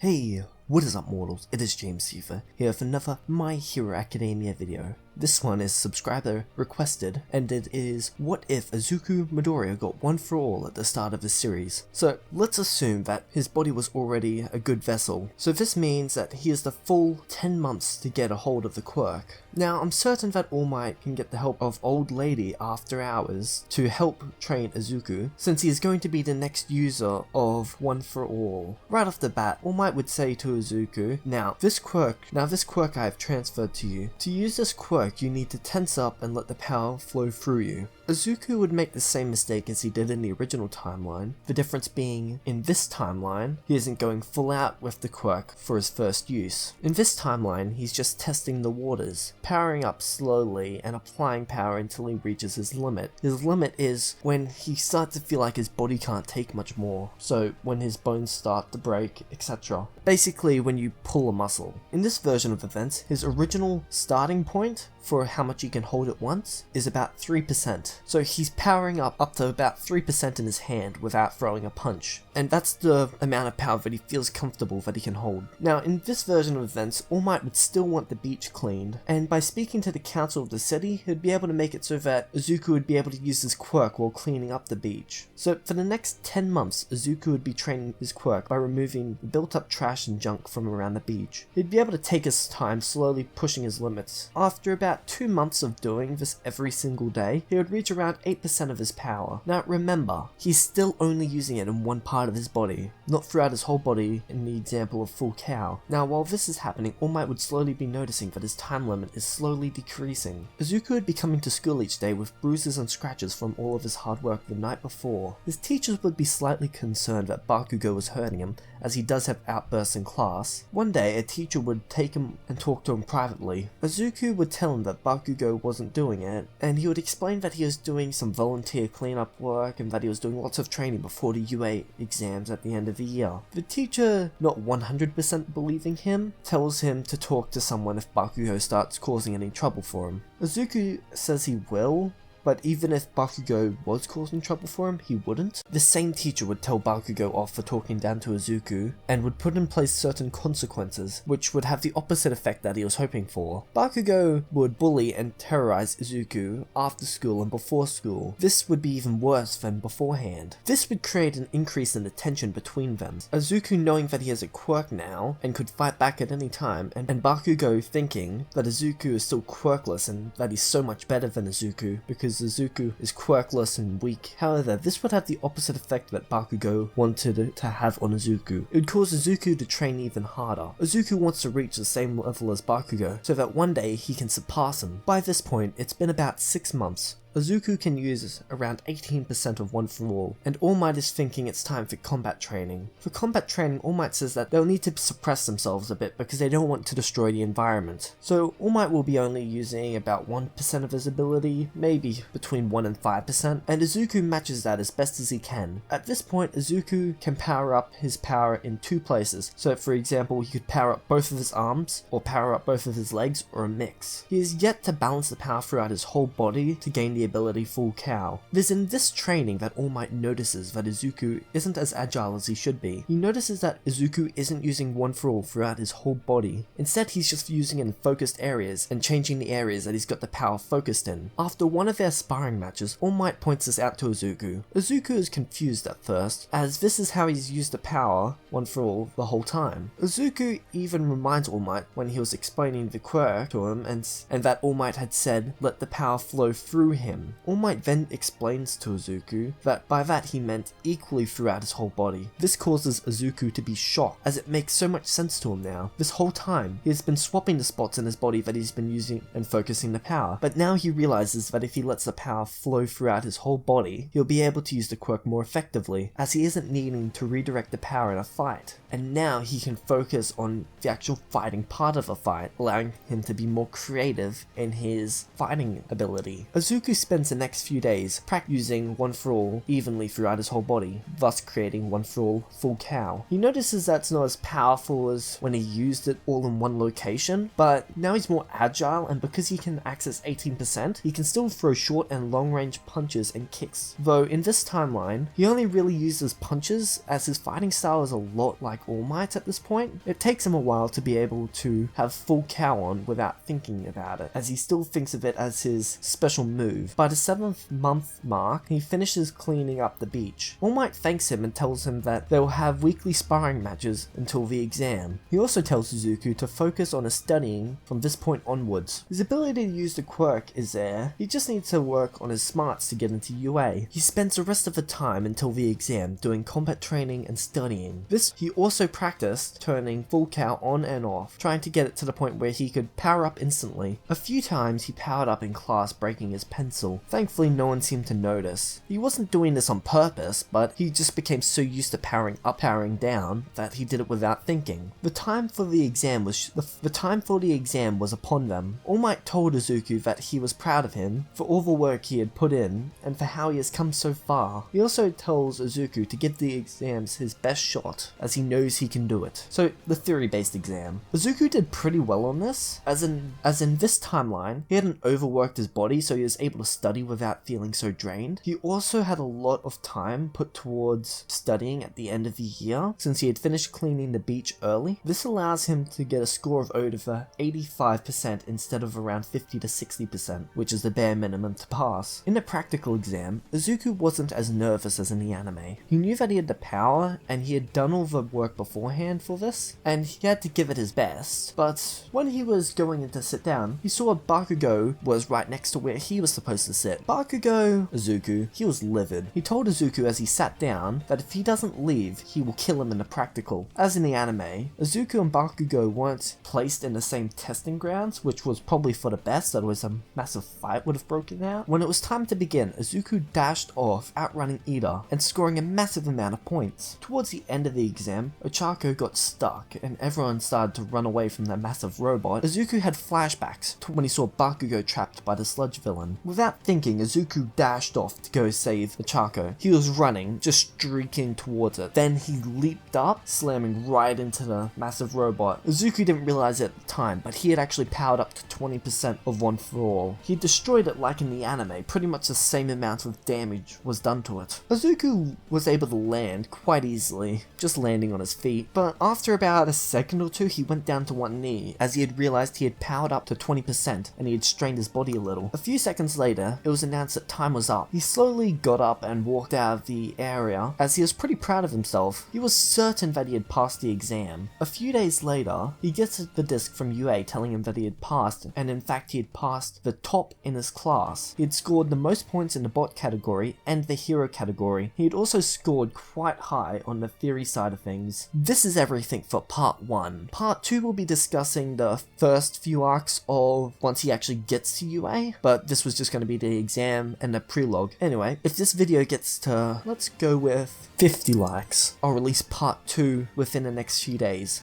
Hey, what is up mortals, it is James Sifa here with another My Hero Academia video. This one is subscriber requested, and it is what if Izuku Midoriya got one for all at the start of the series. So let's assume that his body was already a good vessel, so this means that he has the full 10 months to get a hold of the quirk. Now I'm certain that All Might can get the help of Old Lady after hours to help train Izuku, since he is going to be the next user of One for All. Right off the bat, All Might would say to Izuku, Now this quirk I have transferred to you. To use this quirk you need to tense up and let the power flow through you. Izuku would make the same mistake as he did in the original timeline, the difference being, in this timeline, he isn't going full out with the quirk for his first use. In this timeline, he's just testing the waters, powering up slowly and applying power until he reaches his limit. His limit is when he starts to feel like his body can't take much more, so when his bones start to break, etc. Basically when you pull a muscle. In this version of events, his original starting point for how much he can hold at once is about 3%. So he's powering up to about 3% in his hand without throwing a punch. And that's the amount of power that he feels comfortable that he can hold. Now in this version of events, All Might would still want the beach cleaned, and by speaking to the council of the city, he'd be able to make it so that Izuku would be able to use his quirk while cleaning up the beach. So for the next 10 months, Izuku would be training his quirk by removing built up trash and junk from around the beach. He'd be able to take his time slowly pushing his limits. After about 2 months of doing this every single day, he would reach around 8% of his power. Now remember, he's still only using it in one part of his body, not throughout his whole body in the example of full cow. Now while this is happening, All Might would slowly be noticing that his time limit is slowly decreasing. Izuku would be coming to school each day with bruises and scratches from all of his hard work the night before. His teachers would be slightly concerned that Bakugo was hurting him, as he does have outbursts in class. One day, a teacher would take him and talk to him privately. Izuku would tell him that Bakugo wasn't doing it, and he would explain that he was doing some volunteer cleanup work and that he was doing lots of training before the UA exams at the end of the year. The teacher, not 100% believing him, tells him to talk to someone if Bakugo starts causing any trouble for him. Izuku says he will, but even if Bakugo was causing trouble for him, he wouldn't. The same teacher would tell Bakugo off for talking down to Izuku, and would put in place certain consequences, which would have the opposite effect that he was hoping for. Bakugo would bully and terrorize Izuku after school and before school. This would be even worse than beforehand. This would create an increase in the tension between them. Izuku knowing that he has a quirk now, and could fight back at any time, and Bakugo thinking that Izuku is still quirkless and that he's so much better than Izuku, because Izuku is quirkless and weak. However, this would have the opposite effect that Bakugo wanted to have on Izuku. It would cause Izuku to train even harder. Izuku wants to reach the same level as Bakugo, so that one day he can surpass him. By this point, it's been about 6 months. Izuku can use around 18% of One for All, and All Might is thinking it's time for combat training. For combat training, All Might says that they'll need to suppress themselves a bit because they don't want to destroy the environment. So All Might will be only using about 1% of his ability, maybe between 1 and 5%, and Izuku matches that as best as he can. At this point, Izuku can power up his power in 2 places, so for example, he could power up both of his arms, or power up both of his legs, or a mix. He is yet to balance the power throughout his whole body to gain the ability full cow. It is in this training that All Might notices that Izuku isn't as agile as he should be. He notices that Izuku isn't using One for All throughout his whole body. Instead, he's just using it in focused areas and changing the areas that he's got the power focused in. After one of their sparring matches, All Might points this out to Izuku. Izuku is confused at first, as this is how he's used the power, One for All, the whole time. Izuku even reminds All Might when he was explaining the quirk to him and that All Might had said, let the power flow through him. All Might then explains to Izuku that by that he meant equally throughout his whole body. This causes Izuku to be shocked, as it makes so much sense to him now. This whole time, he has been swapping the spots in his body that he's been using and focusing the power, but now he realizes that if he lets the power flow throughout his whole body, he'll be able to use the quirk more effectively, as he isn't needing to redirect the power in a fight. And now he can focus on the actual fighting part of a fight, allowing him to be more creative in his fighting ability. Izuku spends the next few days using One for All evenly throughout his whole body, thus creating One for All full cow. He notices that's not as powerful as when he used it all in one location, but now he's more agile, and because he can access 18%, he can still throw short and long range punches and kicks. Though in this timeline, he only really uses punches, as his fighting style is a lot like like All Might at this point. It takes him a while to be able to have full cow on without thinking about it, as he still thinks of it as his special move. By the 7th month mark, he finishes cleaning up the beach. All Might thanks him and tells him that they will have weekly sparring matches until the exam. He also tells Izuku to focus on his studying from this point onwards. His ability to use the quirk is there, he just needs to work on his smarts to get into UA. He spends the rest of the time until the exam doing combat training and studying. This he also practiced turning full cow on and off, trying to get it to the point where he could power up instantly. A few times he powered up in class, breaking his pencil. Thankfully no one seemed to notice. He wasn't doing this on purpose, but he just became so used to powering up, powering down that he did it without thinking. The time for the exam was upon them. All Might told Izuku that he was proud of him for all the work he had put in and for how he has come so far. He also tells Izuku to give the exams his best shot, as he knows he can do it. So the theory-based exam. Izuku did pretty well on this, as in this timeline, he hadn't overworked his body, so he was able to study without feeling so drained. He also had a lot of time put towards studying at the end of the year, since he had finished cleaning the beach early. This allows him to get a score of over 85% instead of around 50 to 60%, which is the bare minimum to pass. In the practical exam, Izuku wasn't as nervous as in the anime. He knew that he had the power, and he had done all the work beforehand for this, and he had to give it his best. But when he was going in to sit down, he saw Bakugo was right next to where he was supposed to sit. Izuku, he was livid. He told Izuku as he sat down that if he doesn't leave, he will kill him in the practical. As in the anime, Izuku and Bakugo weren't placed in the same testing grounds, which was probably for the best, otherwise a massive fight would have broken out. When it was time to begin, Izuku dashed off, outrunning Ida, and scoring a massive amount of points. Towards the end of the exam, Ochako got stuck, and everyone started to run away from that massive robot. Izuku had flashbacks to when he saw Bakugo trapped by the sludge villain. Without thinking, Izuku dashed off to go save Ochako. He was running, just streaking towards it. Then he leaped up, slamming right into the massive robot. Izuku didn't realize it at the time, but he had actually powered up to 20% of One For All. He destroyed it like in the anime, pretty much the same amount of damage was done to it. Izuku was able to land quite easily, just landing on his feet, but after about a second or two he went down to one knee, as he had realized he had powered up to 20% and he had strained his body a little. A few seconds later, it was announced that time was up. He slowly got up and walked out of the area, as he was pretty proud of himself. He was certain that he had passed the exam. A few days later, he gets the disc from UA telling him that he had passed, and in fact he had passed the top in his class. He had scored the most points in the bot category and the hero category. He had also scored quite high on the theory side of things. This is everything for part 1. Part 2 will be discussing the first few arcs of once he actually gets to UA, but this was just going to be the exam and the prelogue. Anyway, if this video gets to, let's go with 50 likes, I'll release part 2 within the next few days.